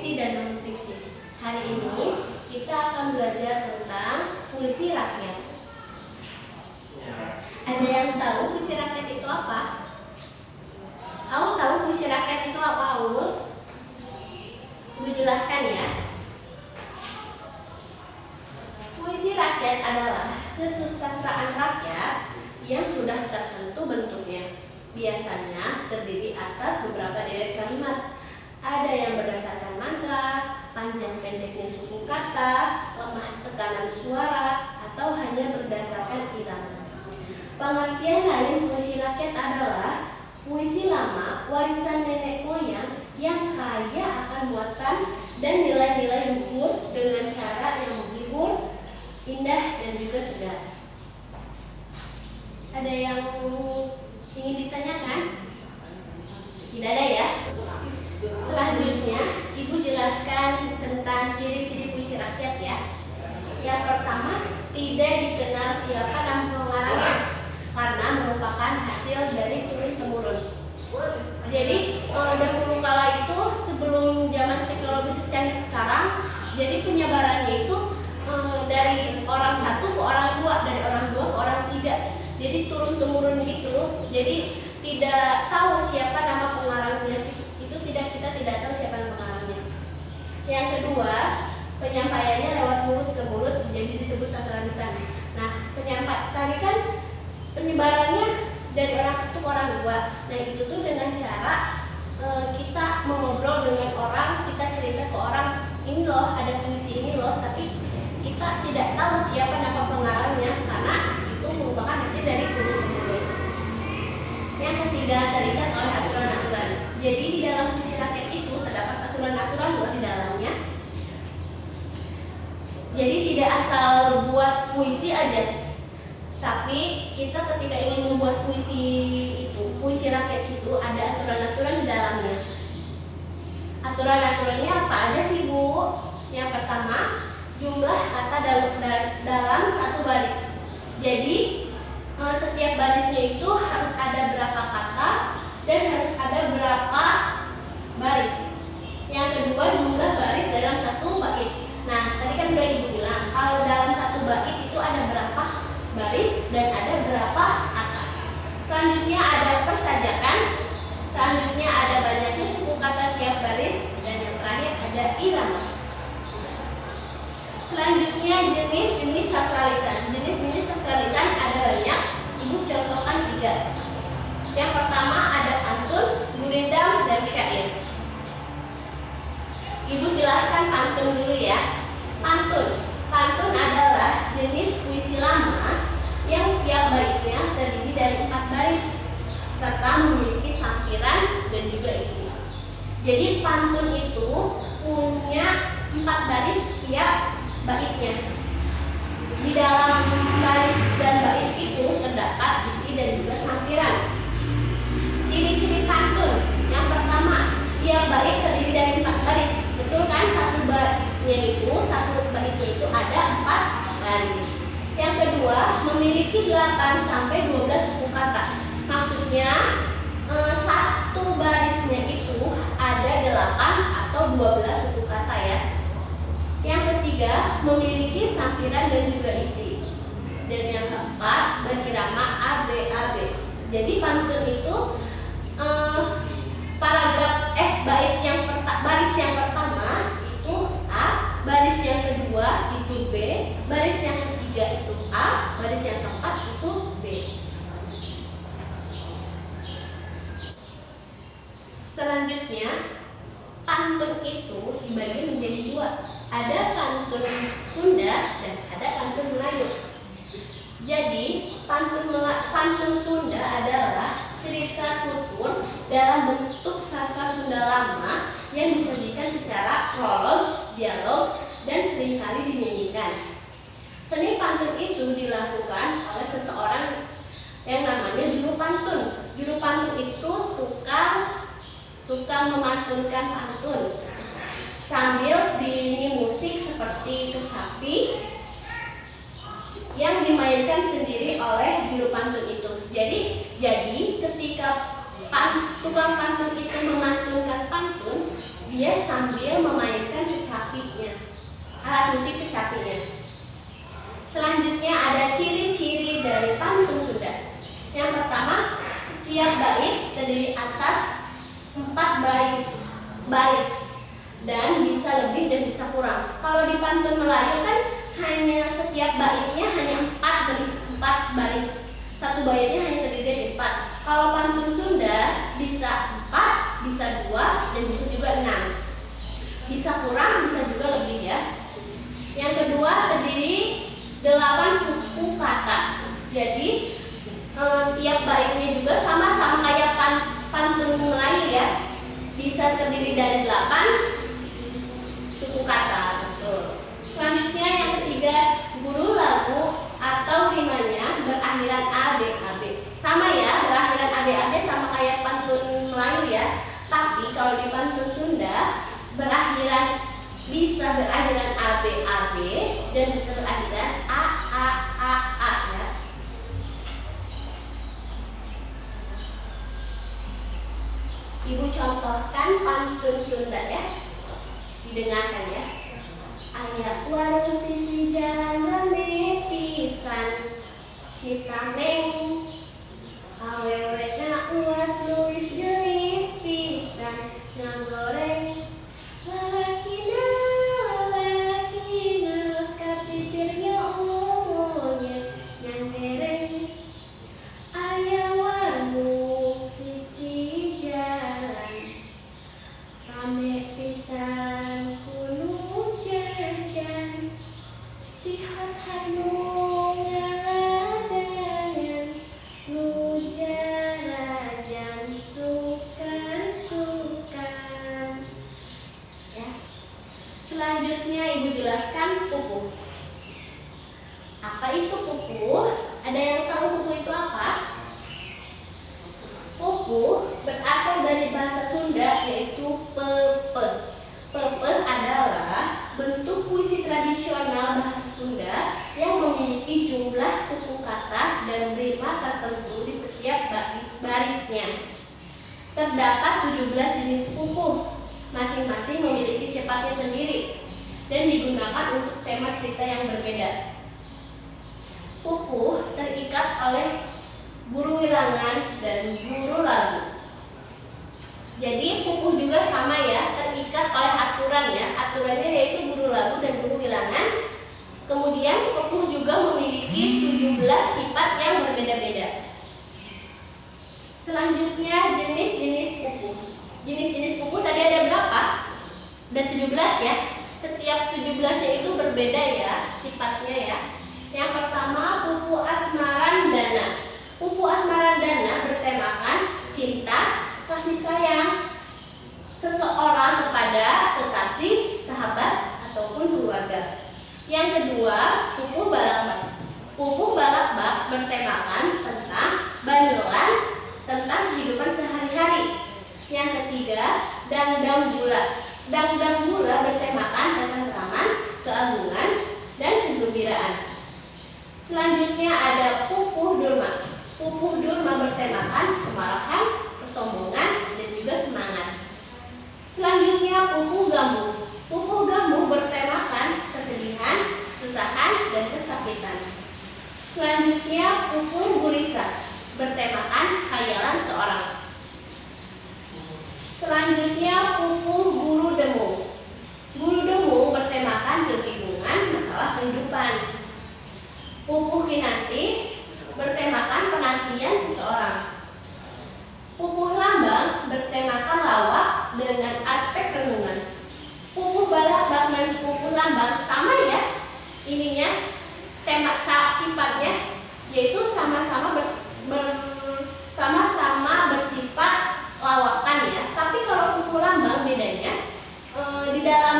fiksi dan non-fiksi. Hari ini kita akan belajar tentang puisi rakyat. Ada yang tahu puisi rakyat itu apa? Aul tahu puisi rakyat itu apa, Aul? Ibu jelaskan ya. Puisi rakyat adalah kesusastraan rakyat yang sudah tertentu bentuknya. Biasanya terdiri atas beberapa deret kalimat. Ada yang berdasarkan mantra, panjang pendeknya suku kata, lemah tekanan suara, atau hanya berdasarkan irama. Pengertian lain puisi rakyat adalah puisi lama warisan nenek moyang yang kaya akan muatan dan nilai-nilai luhur dengan cara yang menghibur, indah, dan juga segar. Ada yang ingin ditanyakan? Tidak ada ya? Selanjutnya, Ibu jelaskan tentang ciri-ciri puisi rakyat ya. Yang pertama, tidak dikenal siapa nama pengarangnya karena merupakan hasil dari turun-temurun. Jadi dahulu kala itu sebelum zaman teknologi secanggih sekarang, jadi penyebarannya itu dari orang satu ke orang dua, dari orang dua ke orang tiga. Jadi turun-temurun gitu. Jadi tidak tahu siapa nama pengarangnya. Kita tidak tahu siapa nama pengarangnya. Yang kedua, penyampaiannya lewat mulut ke mulut, jadi disebut sastra lisan. Nah, tadi kan penyebarannya dari orang satu ke orang dua. Nah, itu tuh dengan cara kita mengobrol dengan orang, kita cerita ke orang, ini loh ada puisi ini loh, tapi kita tidak tahu siapa nama pengarangnya karena itu merupakan hasil dari mulut-mulut. Yang ketiga, terikat oleh aturan-aturan. Jadi di dalam puisi rakyat itu terdapat aturan-aturan buat di dalamnya. Jadi tidak asal buat puisi aja. Tapi kita ketika ingin membuat puisi rakyat itu ada aturan-aturan di dalamnya. Aturan-aturannya apa aja sih, Bu? Yang pertama, jumlah kata dalam satu baris. Jadi setiap barisnya itu harus ada berapa kata dan harus ada berapa baris. Yang kedua, jumlah baris dalam satu bait. Nah, tadi kan udah Ibu bilang kalau dalam satu bait itu ada berapa baris dan ada berapa kata. Selanjutnya ada persajakan. Selanjutnya ada banyaknya suku kata tiap baris, dan yang terakhir ada irama. Selanjutnya jenis-jenis sastra lisan. Jenis-jenis sastra lisan ada banyak. Ibu contohkan 3. Yang pertama ada pantun, gurindam, dan syair. Ibu jelaskan pantun dulu ya. Pantun adalah jenis puisi lama yang tiap baitnya terdiri dari 4 baris serta memiliki sampiran dan juga isi. Jadi pantun itu punya 4 baris tiap baitnya. Di dalam baris dan bait itu terdapat isi dan juga sampiran. Ciri-ciri pantun. Yang pertama, tiap bait terdiri dari 4 baris. Betul kan? Satu baitnya itu ada 4 baris. Yang kedua, memiliki 8 sampai 12 suku kata. Maksudnya satu barisnya itu ada 8 atau 12 suku kata ya. Yang ketiga, memiliki sampiran dan juga isi. Dan yang keempat, berirama ABAB. Jadi pantun itu baris yang pertama itu A, baris yang kedua itu B, baris yang ketiga itu A, baris yang keempat itu B. Selanjutnya, pantun itu dibagi menjadi 2. Ada pantun Sunda dan ada pantun Melayu. Jadi, pantun Sunda adalah cerita tutur dalam bentuk sastra Sunda lama yang disajikan secara prolog, dialog, dan seringkali dinyanyikan. Seni pantun itu dilakukan oleh seseorang yang namanya juru pantun. Juru pantun itu tukang memantunkan pantun sambil diiringi musik seperti kecapi yang dimainkan sendiri oleh juru pantun itu. Jadi ketika tukang pantun itu memantunkan pantun, dia sambil memainkan kecapinya, alat musik kecapinya. Selanjutnya ada ciri-ciri dari pantun Sunda. Yang pertama, setiap bait terdiri atas 4 baris dan bisa lebih dan bisa kurang. Kalau di pantun Melayu kan hanya setiap baitnya hanya 4 baris. Satu baitnya hanya terdiri dari 4. Kalau pantun Sunda bisa 4, bisa 2, dan bisa juga 6. Bisa kurang, bisa juga lebih ya. Yang kedua terdiri 8 suku kata. Jadi tiap baitnya juga sama kayak pantun Melayu ya. Bisa terdiri dari 8 suku kata. Betul. Selanjutnya yang ketiga, guru lagu atau rimanya berakhiran ABAB. Sama ya, berakhiran ABAB sama kayak pantun Melayu ya. Tapi kalau di pantun Sunda bisa berakhiran ABAB dan bisa berakhiran AAAA ya. Ibu contohkan pantun Sunda ya. Didengarkan ya. Ayak warung sisi jalan rame pisan Citameng awewe na uas luis gelis pisan nganggoreng lalakina los kapipirnya umurnya nyangereng aya warung sisi jalan rame pisan kuno jajan dihat-hat nu ngaladangan nu jarajan sukan-sukan ya. Selanjutnya ibu jelaskan pupuh. Apa itu pupuh? Ada yang tahu pupuh itu apa? Pupuh berasal dari bahasa Sunda yaitu pepe. Pepe adalah bentuk puisi tradisional bahasa Sunda yang memiliki jumlah suku kata dan rima tertentu di setiap barisnya. Terdapat 17 jenis pupuh, masing-masing memiliki sifatnya sendiri dan digunakan untuk tema cerita yang berbeda. Pupuh terikat oleh guru wilangan dan guru lagu. Jadi pupuh juga sama ya, terikat oleh aturan ya. Aturannya yaitu guru lagu dan guru wilangan. Kemudian pupuh juga memiliki 17 sifat yang berbeda-beda. Selanjutnya jenis-jenis pupuh. Jenis-jenis pupuh tadi ada berapa? Ada 17 ya. Setiap 17-nya itu berbeda ya sifatnya ya. Yang pertama pupuh asmarandana. Pupuh asmarandana bertemakan cinta, kasih sayang seseorang kepada kekasih, sahabat, ataupun keluarga. Yang kedua, pupuh balakbak. Pupuh balakbak bertemakan tentang bandolan, tentang kehidupan sehari-hari. Yang ketiga, dangdang gula. Dangdang gula bertemakan ketentraman, keagungan, dan kegembiraan. Selanjutnya ada pupuh durma. Pupuh durma bertemakan kemarahan, kesombongan, dan juga semangat. Selanjutnya pupuh gambuh. Pupuh gambuh bertemakan kesedihan, susahan, dan kesakitan. Selanjutnya pupuh gurisa bertemakan khayalan seorang. Selanjutnya pupuh guru demu. Guru demu bertemakan kebingungan masalah kehidupan. Pupuh kinanti bertemakan penantian seseorang. Pupuh lambang bertemakan lawak dengan aspek renungan. Pupuh balakbak dan pupuh lambang sama ya ininya, tema sifatnya yaitu sama-sama bersifat lawakan ya. Tapi kalau pupuh lambang bedanya di dalam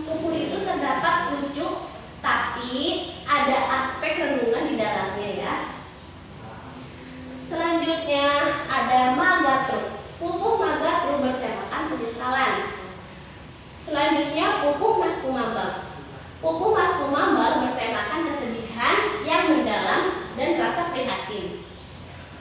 pupuh itu terdapat lucu tapi ada aspek renungan di dalamnya ya. Selanjutnya ada magatru. Pupuh magatru bertemakan penyesalan. Selanjutnya pupuh mas kumambang. Pupuh mas kumambang bertemakan kesedihan yang mendalam dan rasa prihatin.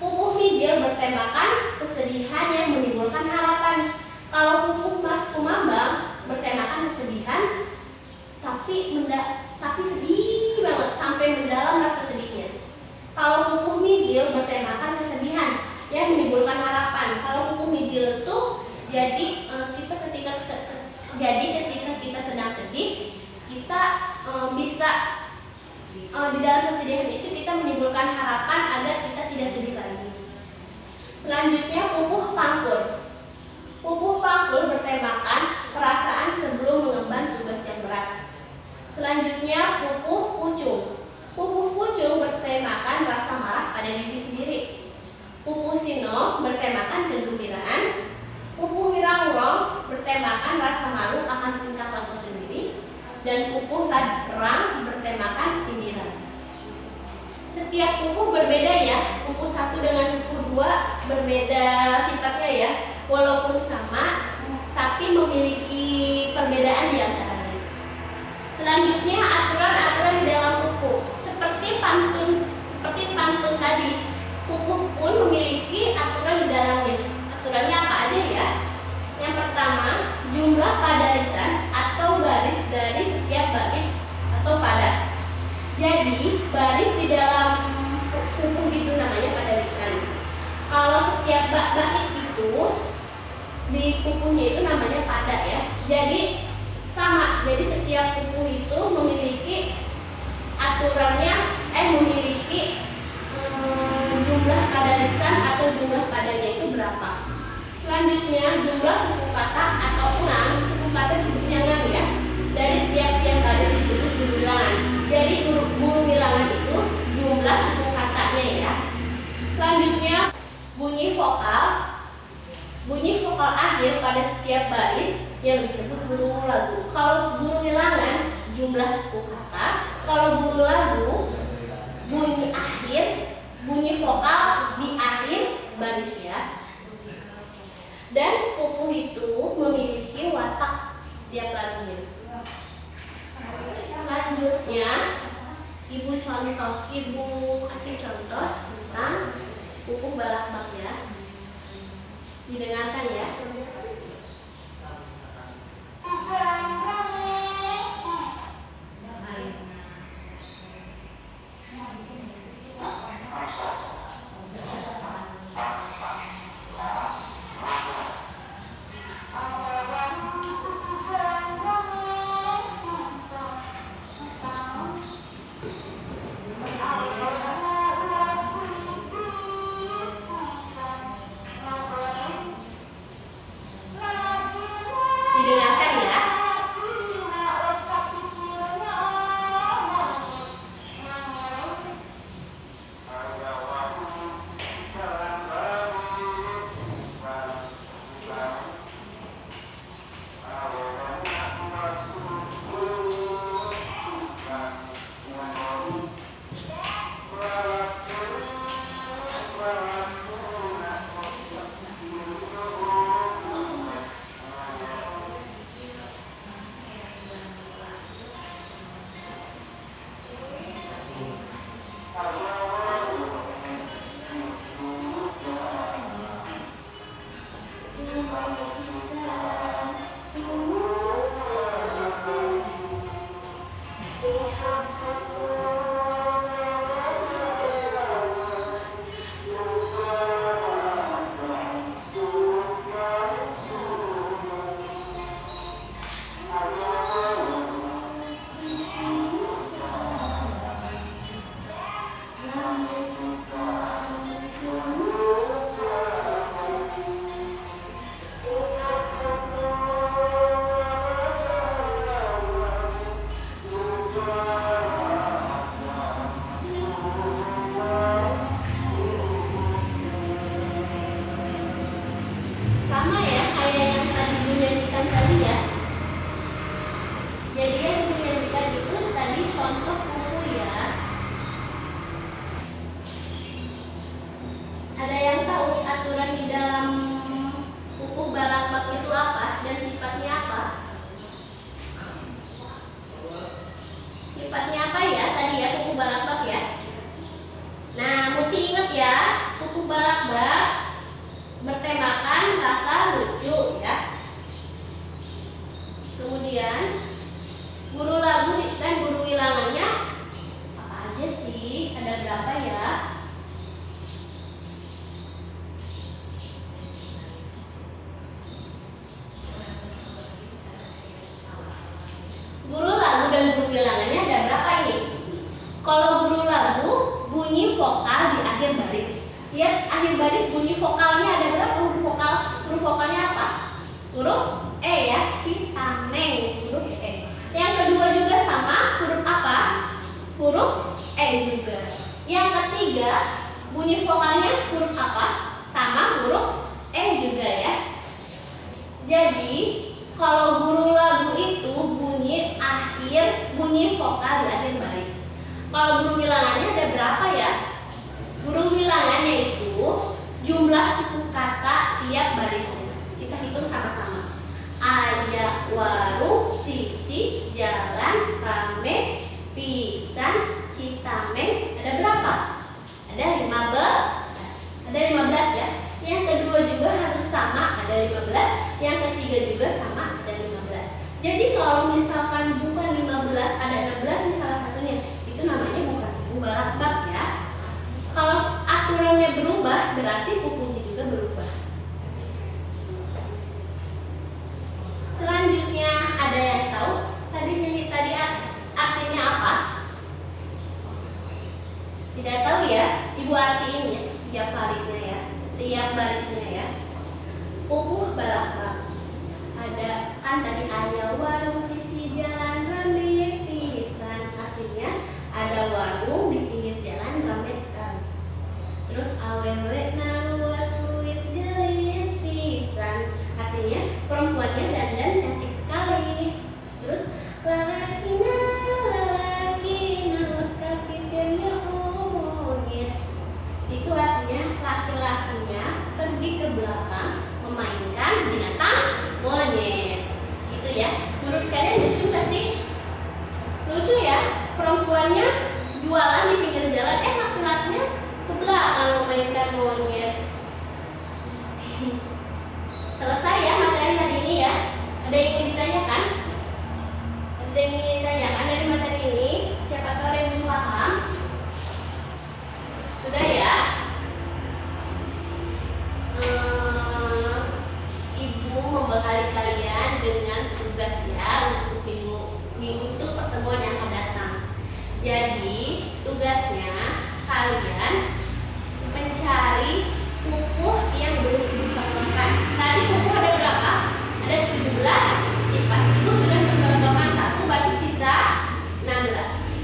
Pupuh mijil bertemakan kesedihan yang menimbulkan harapan. Kalau pupuh mas kumambang di dalam kesedihan itu kita menimbulkan harapan agar kita tidak sedih lagi. Selanjutnya pupuh pangkur. Pupuh pangkur bertemakan perasaan sebelum mengemban tugas yang berat. Selanjutnya pupuh pucung. Pupuh pucung bertemakan rasa marah pada diri sendiri. Pupuh sino bertemakan kegembiraan. Pupuh wirawurong bertemakan rasa malu akan tingkah laku sendiri. Dan pupuh ladrang bertemakan sindiran. Setiap pupuh berbeda ya. Pupuh 1 dengan pupuh 2 berbeda sifatnya ya. Walaupun sama, tapi memiliki perbedaan di antaranya. Selanjutnya aturan-aturan di dalam pupuh. Seperti pantun tadi, pupuh pun memiliki aturan di dalamnya. Aturannya apa aja ya? Yang pertama, jumlah pada lisan atau baris dari setiap bait atau padat. Jadi, baris di dalam pupuh itu namanya pada lisan. Kalau setiap bait itu di pupuhnya itu namanya padat ya. Jadi sama. Jadi setiap pupuh itu memiliki aturannya, memiliki jumlah pada lisan atau jumlah padanya itu berapa. Selanjutnya jumlah suku kata atau ulang. Suku kata disebutnya ngang ya. Dari tiap-tiap baris disebut guru bilangan. Jadi guru bilangan itu jumlah suku katanya ya. Selanjutnya bunyi vokal. Bunyi vokal akhir pada setiap baris yang disebut guru lagu. Kalau guru bilangan jumlah suku kata. Kalau guru lagu bunyi akhir, bunyi vokal di akhir baris ya. Dan pupuh itu memiliki watak setiap lagunya. Selanjutnya, ibu kasih contoh tentang pupuh balakbak ya. Didengarkan ya. Kalau guru lagu bunyi vokal di akhir baris. Lihat akhir baris bunyi vokalnya ada berapa huruf vokal? Huruf vokalnya apa? Huruf E ya, Citameng, huruf E. Yang kedua juga sama, huruf apa? Huruf E juga. Yang ketiga bunyi vokalnya huruf apa? Sama, huruf E juga ya. Jadi kalau guru lagu itu bunyi vokal di akhir baris. Kalau guru wilangannya ada berapa ya? Guru wilangannya itu jumlah suku kata tiap barisnya. Kita hitung sama-sama. Ayah, warung, sisi, jalan, rame, pisan, Citameng. Ada berapa? Ada 15. Ada 15 ya. Yang kedua juga harus sama, ada 15. Yang ketiga juga sama, ada 15. Jadi kalau misalkan bukan 15, ada 16 nih salah satunya. Itu namanya bukan buku balap ya. Kalau aturannya berubah, berarti bukunya juga berubah. Selanjutnya ada yang tahu tadi artinya apa? Tidak tahu ya? Ibu artiin ya setiap harinya ya, setiap barisnya ya. Pupuh balap. Ada kan tadi ayah, warung, sisi, jalan, rame, pisan. Artinya ada warung di pinggir jalan rame sekali. Terus awewe naluas luis gelis pisan. Artinya perempuannya dandan cantik sekali. Terus lalaki naluas kaki dia monyet. Itu artinya laki-lakinya pergi ke belakang memainkan binatang monyet. Itu ya. Menurut kalian lucu gak sih? Lucu ya. Perempuannya jualan di pinggir jalan, laki-lakinya ke belakang memainkan monyet. Selesai ya materi hari ini ya. Ada yang ingin ditanyakan? Ada yang ingin ditanyakan dari materi ini? Siapa tahu ada yang belum paham? Sudah ya? Ibu membekali kalian dengan tugas ya untuk minggu itu pertemuan yang akan datang. Jadi tugasnya kalian mencari pupuh yang belum ibu contohkan. Tadi pupuh ada berapa? Ada 17 sifat. Ibu sudah mencontohkan 1, berarti sisa 16.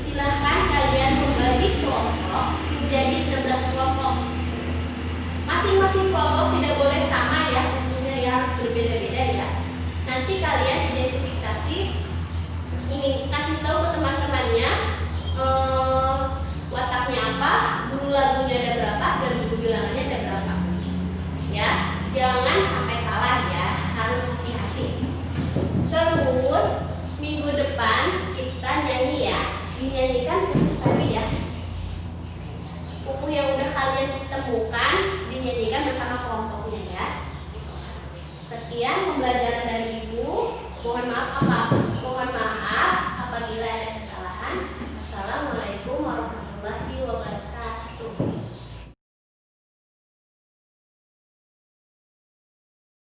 Silahkan kalian membagi kelompok menjadi 16 kelompok. Masing-masing kelompok tidak boleh sama ya, pupuhnya ya harus berbeda-beda ya. Nanti kalian identifikasi, ini kasih tahu ke teman-temannya wataknya apa, guru lagunya ada berapa, dan guru bilangannya ada berapa. Ya, jangan sampai salah ya, harus hati-hati. Terus minggu depan kita nyanyi ya, dinyanyikan pupuh tadi ya. Pupuh yang udah kalian temukan dinyanyikan bersama kelompoknya ya. Sekian pembelajaran dari Ibu. Mohon maaf apa